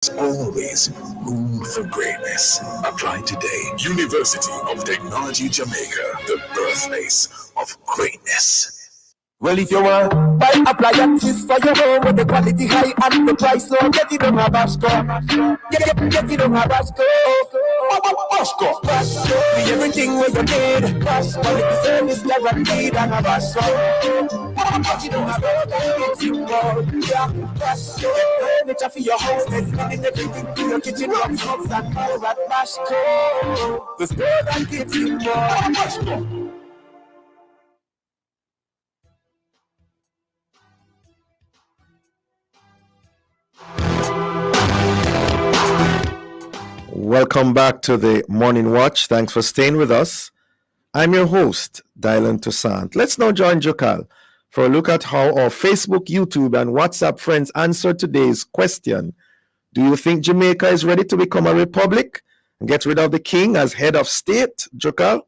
Always room for greatness. Apply today. University of Technology Jamaica, the birthplace of greatness. Well, if you want buy appliances for your home with the quality high and the price low, get it on a Bashco. Get it on a Bashco. Bashco. Be everything where you need. Bashco. Quality service guaranteed on a Bashco. Get it on a Bashco. It's you more. Yeah, Bashco. Furniture for your house, and everything for your kitchen, rocks, and more at Bashco. The store that gives you more. Bashco. Welcome back to the Morning Watch. Thanks for staying with us. I'm your host, Dylan Toussaint. Let's now join Jokal for a look at how our Facebook, YouTube, and WhatsApp friends answered today's question. Do you think Jamaica is ready to become a republic and get rid of the king as head of state? Jokal?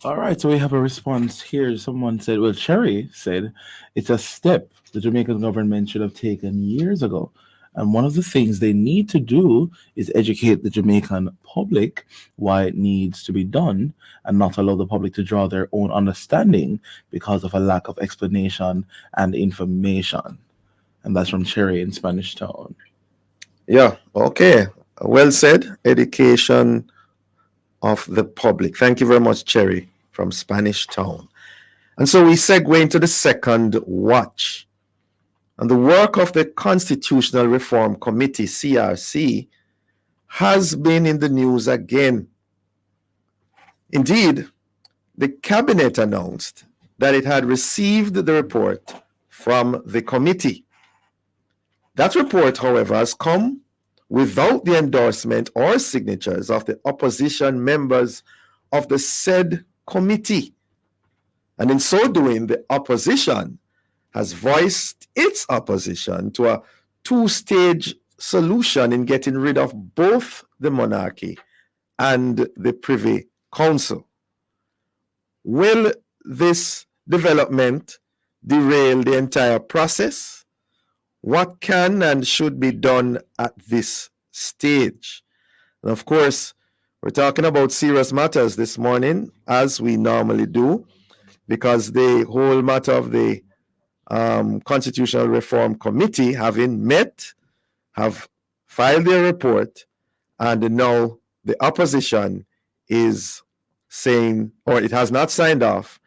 All right, so we have a response here. Someone said, well, Cherry said, it's a step the Jamaican government should have taken years ago. And one of the things they need to do is educate the Jamaican public why it needs to be done and not allow the public to draw their own understanding because of a lack of explanation and information. And that's from Cherry in Spanish Town. Yeah, okay. Well said. Education of the public. Thank you very much, Cherry, from Spanish Town. And so we segue into the second watch. And the work of the Constitutional Reform Committee, CRC, has been in the news again. Indeed, the Cabinet announced that it had received the report from the committee. That report, however, has come without the endorsement or signatures of the opposition members of the said committee. And in so doing, the opposition has voiced its opposition to a two-stage solution in getting rid of both the monarchy and the Privy Council. Will this development derail the entire process? What can and should be done at this stage? And of course, we're talking about serious matters this morning, as we normally do, because the whole matter of the Constitutional Reform Committee, having met, have filed their report, and now the opposition is saying, or it has not signed off,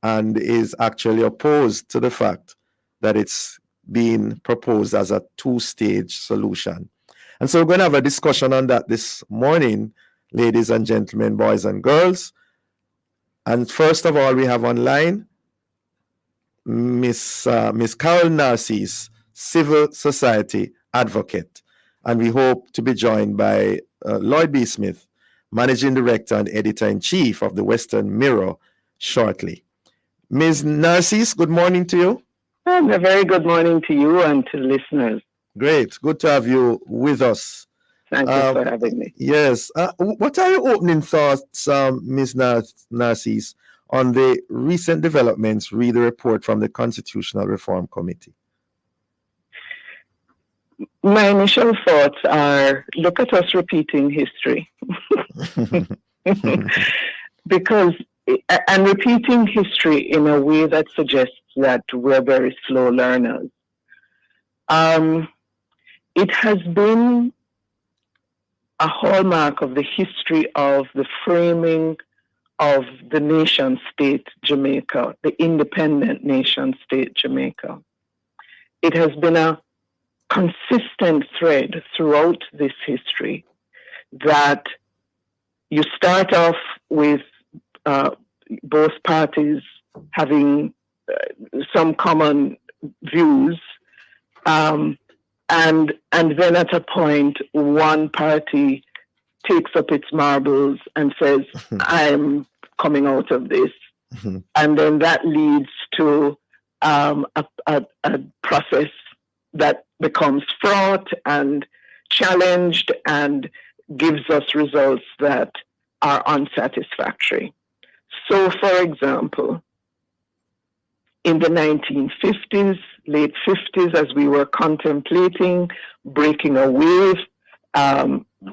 and is actually opposed to the fact that it's being proposed as a two-stage solution. And so we're going to have a discussion on that this morning, ladies and gentlemen, boys and girls. And first of all, we have online Miss Carol Narcisse, civil society advocate, and we hope to be joined by Lloyd B. Smith, managing director and editor-in-chief of the Western Mirror, shortly. Ms. Narcisse, good morning to you. And a very good morning to you and to listeners. Great, good to have you with us. Thank you for having me. Yes. What are your opening thoughts, Ms. Narcisse, on the recent developments? Read the report from the Constitutional Reform Committee. My initial thoughts are, look at us repeating history. Because, and repeating history in a way that suggests that we're very slow learners. It has been a hallmark of the history of the framing of the nation state Jamaica, the independent nation state Jamaica. It has been a consistent thread throughout this history that you start off with both parties having some common views, and then at a point, one party takes up its marbles and says, I'm coming out of this. And then that leads to a process that becomes fraught and challenged and gives us results that are unsatisfactory. So, for example, in the 1950s, late 50s, as we were contemplating breaking away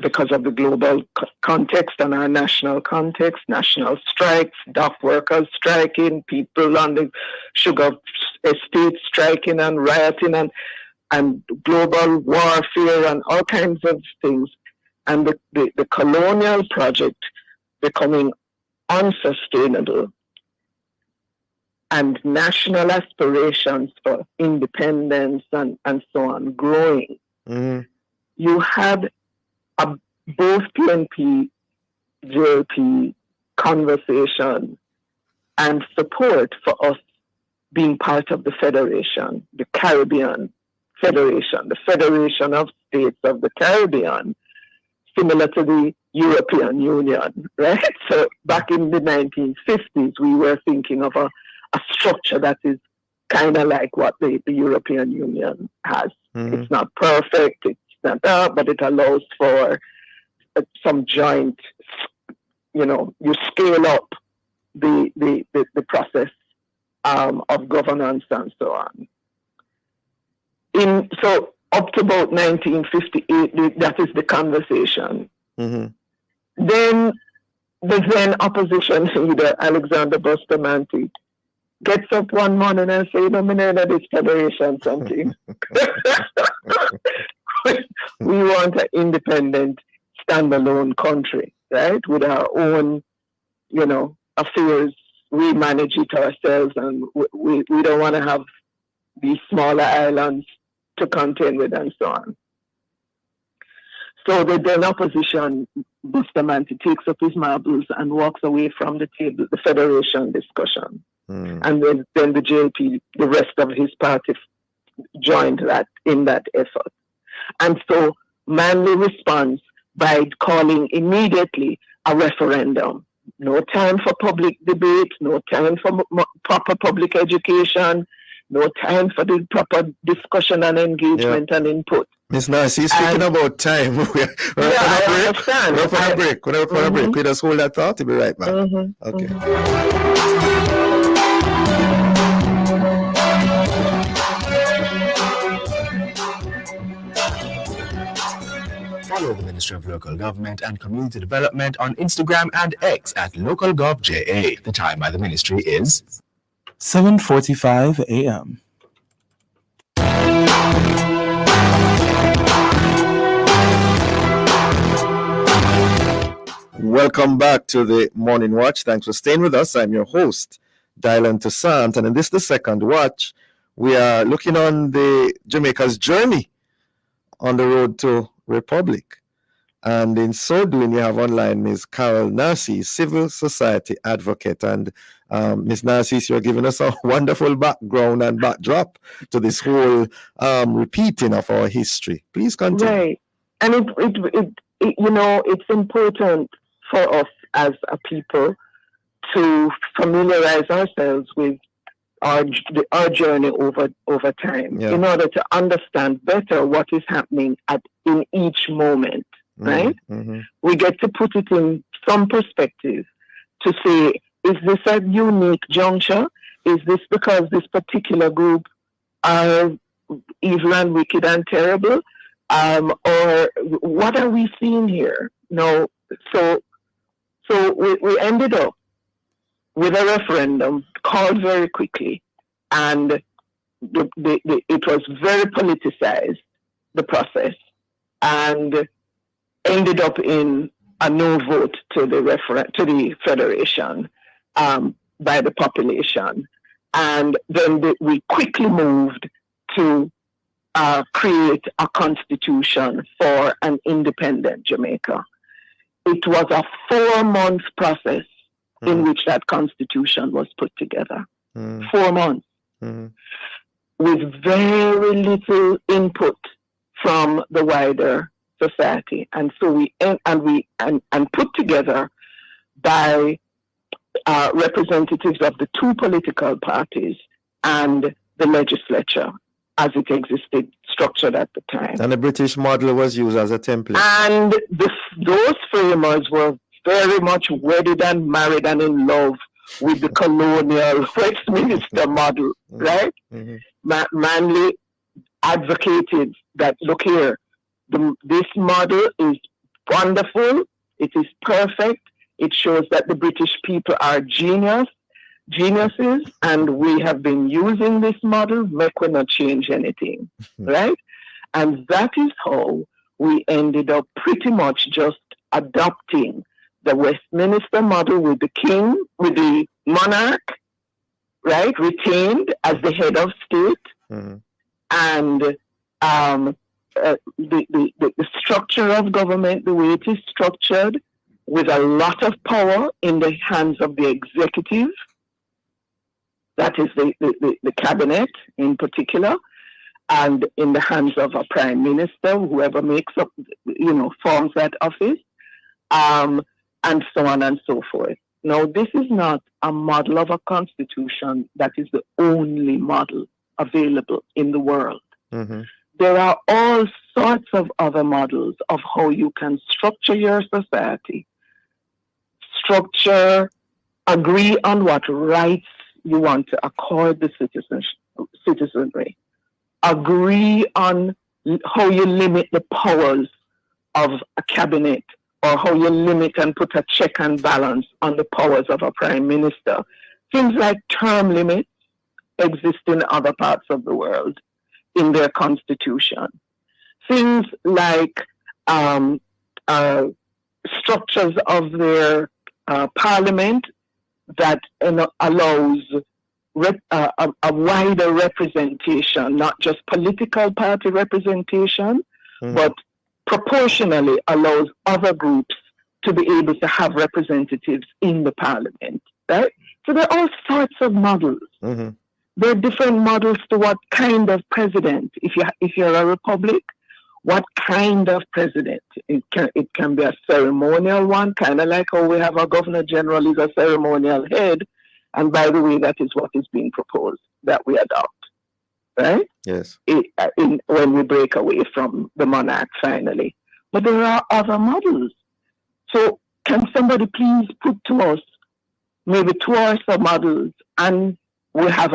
because of the global context and our national context, national strikes, dock workers striking, people on the sugar estate striking and rioting and global warfare and all kinds of things. And the colonial project becoming unsustainable and national aspirations for independence and so on growing. Mm-hmm. You had both PNP, JLP conversation and support for us being part of the Federation, the Caribbean Federation, the Federation of States of the Caribbean, similar to the European Union, right? So back in the 1950s, we were thinking of a structure that is kind of like what the European Union has. Mm-hmm. It's not perfect, it's not but it allows for some joint, you scale up the process of governance and so on. So up to about 1958, that is the conversation. Mm-hmm. Then the then opposition leader, Alexander Bustamante, gets up one morning and says, no, I know that this federation something. We want an independent, standalone country, right? With our own, affairs. We manage it ourselves, and we don't want to have these smaller islands to contend with and so on. So the then opposition, Bustamante, takes up his marbles and walks away from the table, the federation discussion. And then the JLP, the rest of his party joined that in that effort. And so Manley responds by calling immediately a referendum. No time for public debate, no time for proper public education, no time for the proper discussion and engagement and input. Ms. Nancy, speaking about time, we're I understand. We're on a break. We're on a break. We just hold that thought. We'll be right back. Mm-hmm. Okay. Follow the Ministry of Local Government and Community Development on Instagram and X at LocalGovJA. The time by the ministry is 7:45 a.m. Welcome back to the Morning Watch. Thanks for staying with us. I'm your host, Dylan Toussaint, and in this, the second watch, we are looking on the Jamaica's journey on the road to Republic. And in so doing, we have online Ms. Carol Narcisse, civil society advocate. And Ms. Narcisse, you're giving us a wonderful background and backdrop to this whole repeating of our history. Please continue. Right. And it's important for us as a people to familiarize ourselves with our journey over time in order to understand better what is happening in each moment, right? Mm-hmm. We get to put it in some perspective to say, is this a unique juncture? Is this because this particular group are evil and wicked and terrible? Or what are we seeing here? No, so we ended up with a referendum called very quickly, and it was very politicized, the process, and ended up in a no vote to the federation by the population, and then we quickly moved to create a constitution for an independent Jamaica. It was a 4-month process in which that constitution was put together. 4 months. With very little input from the wider society. And so we put together by representatives of the 2 political parties and the legislature as it existed, structured at the time. And the British model was used as a template. And those framers were very much wedded and married and in love with the colonial Westminster model, right? Mm-hmm. Manley advocated that, look here, This model is wonderful. It is perfect. It shows that the British people are geniuses, and we have been using this model. Make we not change anything, right? And that is how we ended up pretty much just adopting the Westminster model with the king, with the monarch, right, retained as the head of state, and the structure of government, the way it is structured, with a lot of power in the hands of the executive, that is the cabinet in particular, and in the hands of a prime minister, whoever makes up, forms that office, and so on and so forth. Now, this is not a model of a constitution that is the only model available in the world. There are all sorts of other models of how you can structure your society, agree on what rights you want to accord the citizenry, agree on how you limit the powers of a cabinet, or how you limit and put a check and balance on the powers of a prime minister. Things like term limits exist in other parts of the world in their constitution. Things like structures of their parliament that allows a wider representation, not just political party representation, but proportionally allows other groups to be able to have representatives in the parliament, right? So there are all sorts of models. There are different models to what kind of president. If you're a republic, what kind of president? It can be a ceremonial one, kind of like how we have a governor general is a ceremonial head. And by the way, that is what is being proposed that we adopt, right? Yes. When we break away from the monarch finally. But there are other models. So can somebody please put to us maybe 2 or so models, and we have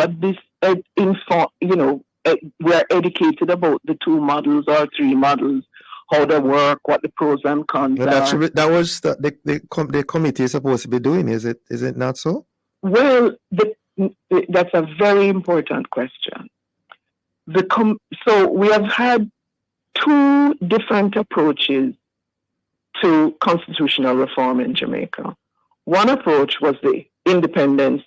we are educated about the 2 models or 3 models, how they work, what the pros and cons are. That was the committee is supposed to be doing. Is it not so? Well, that's a very important question. So we have had 2 different approaches to constitutional reform in Jamaica. One approach was the independence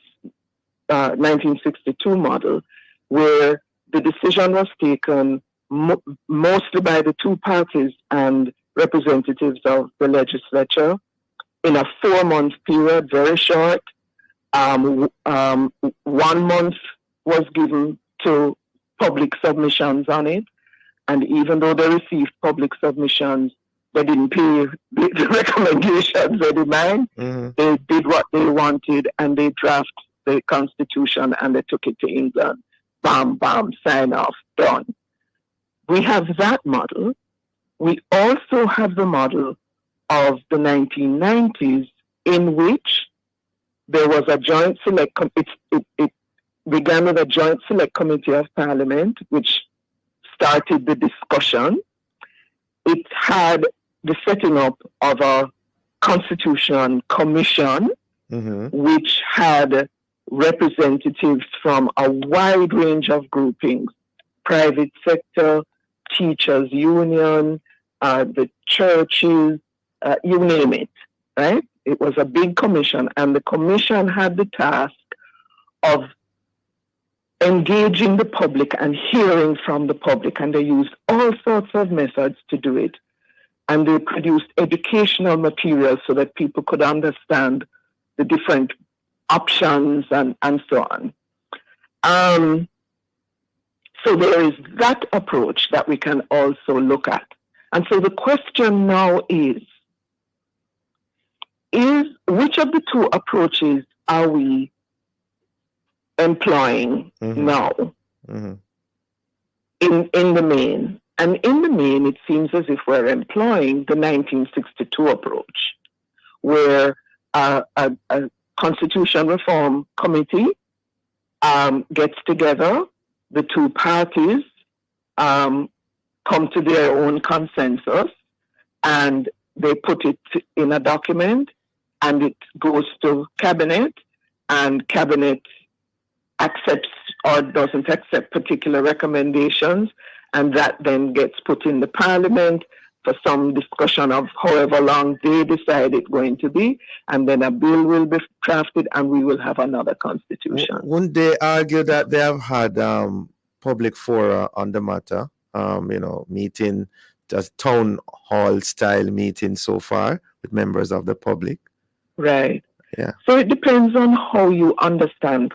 1962 model, where the decision was taken mostly by the 2 parties and representatives of the legislature in a 4-month period, very short. 1 month was given to public submissions on it, and even though they received public submissions, they didn't pay the recommendations they demand. They did what they wanted, and they drafted the constitution, and they took it to England. Bam, bam, sign off, done. We have that model. We also have the model of the 1990s, in which there was a joint select it began with a joint select committee of parliament, which started the discussion. It had the setting up of a constitution commission, which had representatives from a wide range of groupings, private sector, teachers union, the churches, you name it, right? It was a big commission, and the commission had the task of engaging the public and hearing from the public, and they used all sorts of methods to do it. And they produced educational materials so that people could understand the different options and so on. So there is that approach that we can also look at. And so the question now is which of the 2 approaches are we employing now in the main? And in the main, it seems as if we're employing the 1962 approach, where a Constitution Reform Committee gets together, the 2 parties come to their own consensus, and they put it in a document, and it goes to cabinet, and cabinet accepts or doesn't accept particular recommendations, and that then gets put in the parliament for some discussion of however long they decide it's going to be, and then a bill will be crafted, and we will have another constitution. Wouldn't they argue that they have had public fora on the matter, meeting, just town hall style meeting so far with members of the public? Right. Yeah. So it depends on how you understand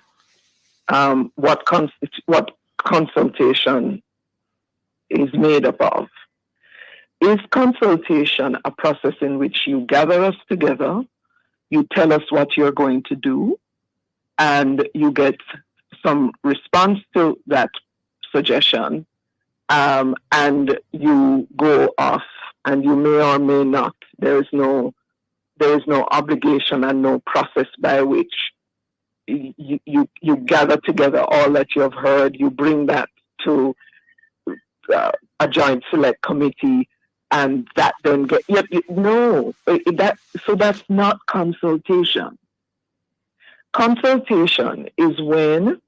what consultation is made up of. Is consultation a process in which you gather us together, you tell us what you're going to do, and you get some response to that suggestion, and you go off, and you may or may not. There is no obligation and no process by which you gather together all that you have heard, you bring that to a joint select committee, and that then so that's not consultation. Consultation is when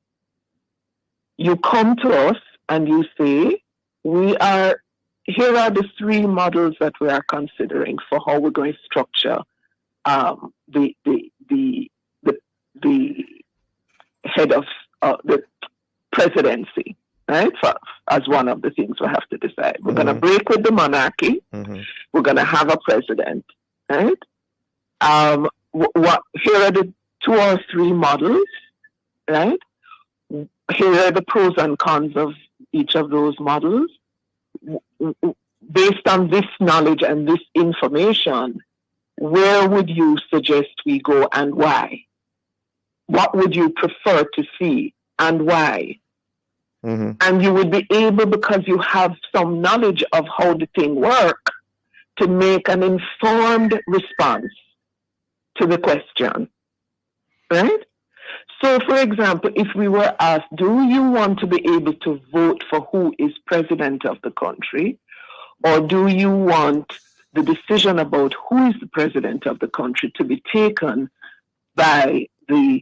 you come to us and you say, here are the three models that we are considering for how we're going to structure the head of the presidency, right? As one of the things we have to decide. We're going to break with the monarchy. We're going to have a president, right? Here are the 2 or 3 models, right? Here are the pros and cons of each of those models. Based on this knowledge and this information, where would you suggest we go and why? What would you prefer to see and why? And you would be able, because you have some knowledge of how the thing works, to make an informed response to the question, right? So, for example, if we were asked, do you want to be able to vote for who is president of the country, or do you want the decision about who is the president of the country to be taken by the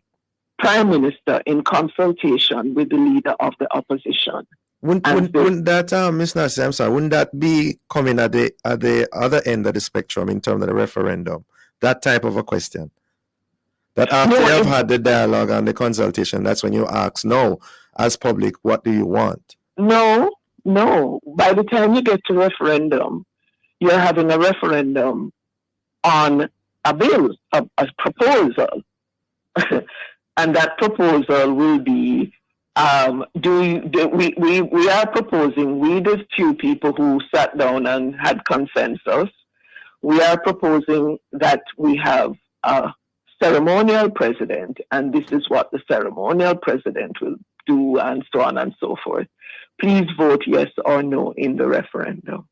prime minister in consultation with the leader of the opposition? Wouldn't that, Ms. Nassi, I'm sorry, wouldn't that be coming at the other end of the spectrum in terms of the referendum? That type of a question? That after you have had the dialogue and the consultation, that's when you ask, no, as public, what do you want? No. By the time you get to referendum, you're having a referendum on a bill, a proposal. And that proposal will be, we are proposing, we the few people who sat down and had consensus, we are proposing that we have a ceremonial president, and this is what the ceremonial president will do, and so on and so forth. Please vote yes or no in the referendum.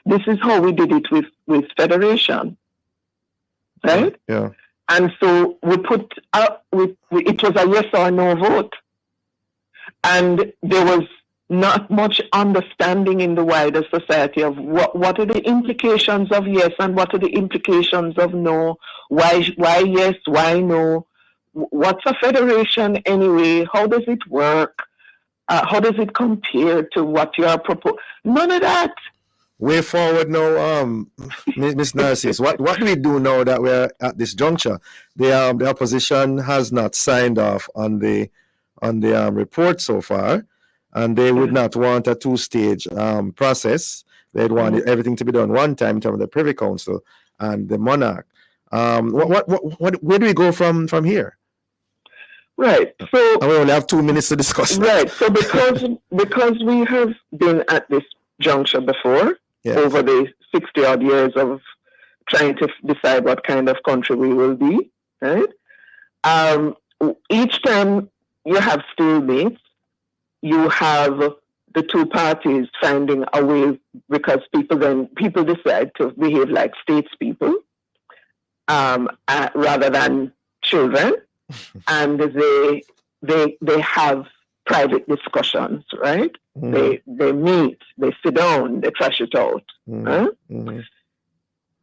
This is how we did it with federation, right? Yeah. And so we put up, it was a yes or no vote. And there was not much understanding in the wider society of what are the implications of yes and what are the implications of no. Why yes, why no? What's a federation anyway? How does it work? How does it compare to what you are proposing? None of that. Way forward now, Ms. Narcissus. What do we do now that we're at this juncture? The opposition has not signed off on the report so far, and they would not want a 2-stage process. They'd want everything to be done one time in terms of the Privy Council and the monarch. Where do we go from here? Right. So and we only have 2 minutes to discuss that. Right. So because we have been at this juncture before, over the 60 odd years of trying to decide what kind of country we will be, right? Each time you have stalemates, you have the 2 parties finding a way, because people decide to behave like statespeople rather than children, and they have private discussions, right? They meet, they sit down, they trash it out. Huh?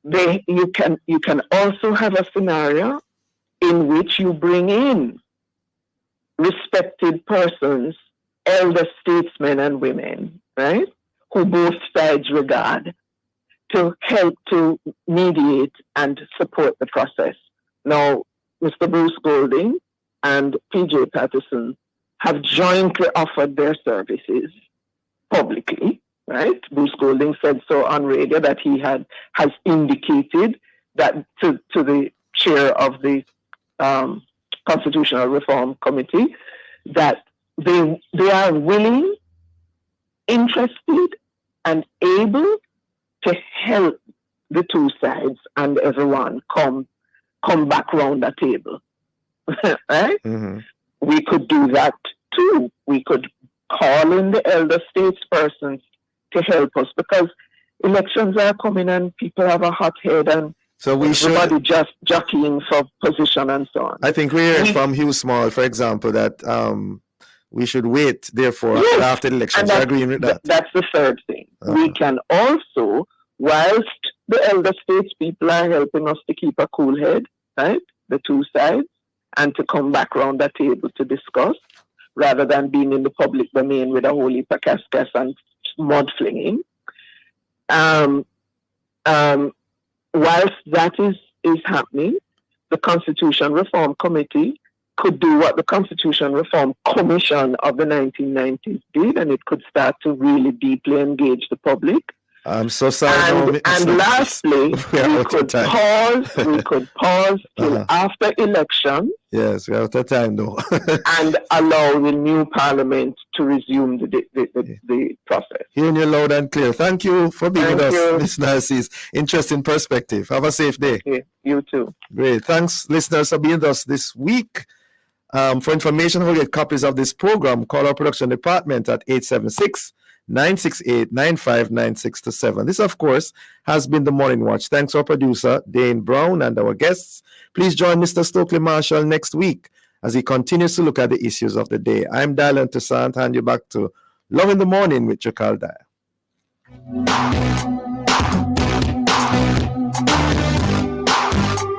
You can also have a scenario in which you bring in respected persons, elder statesmen and women, right, who both sides regard, to help to mediate and support the process. Now, Mr. Bruce Golding and PJ Patterson have jointly offered their services publicly, right? Bruce Golding said so on radio that he has indicated that to the chair of the Constitutional Reform Committee that they are willing, interested, and able to help the two sides and everyone come back round the table. Right? We could do that too. We could call in the elder statespersons to help us, because elections are coming and people have a hot head and so everybody just jockeying for position and so on. I think we heard from Hugh Small, for example, that we should wait, therefore, after the elections. I agree with that. That's the third thing. We can also, whilst the elder statespeople are helping us to keep a cool head, right, the two sides, and to come back around the table to discuss, rather than being in the public domain with a whole heap of cascas and mud flinging. Whilst that is happening, the Constitution Reform Committee could do what the Constitution Reform Commission of the 1990s did, and it could start to really deeply engage the public. I'm so sorry. And lastly, we could pause till after election. Yes, we're out of time though. And allow the new parliament to resume the process. Hearing you loud and clear. Thank you for being with us, Ms. Narcisse. Interesting perspective. Have a safe day. Okay. You too. Great. Thanks, listeners, for being with us this week. For information, how to get copies of this program, call our production department at 876-968-9596-7. This, of course, has been the Morning Watch. Thanks to our producer, Dane Brown, and our guests. Please join Mr. Stokely Marshall next week as he continues to look at the issues of the day. I'm Dylan Toussaint. Hand you back to Love in the Morning with Jakal Dyer.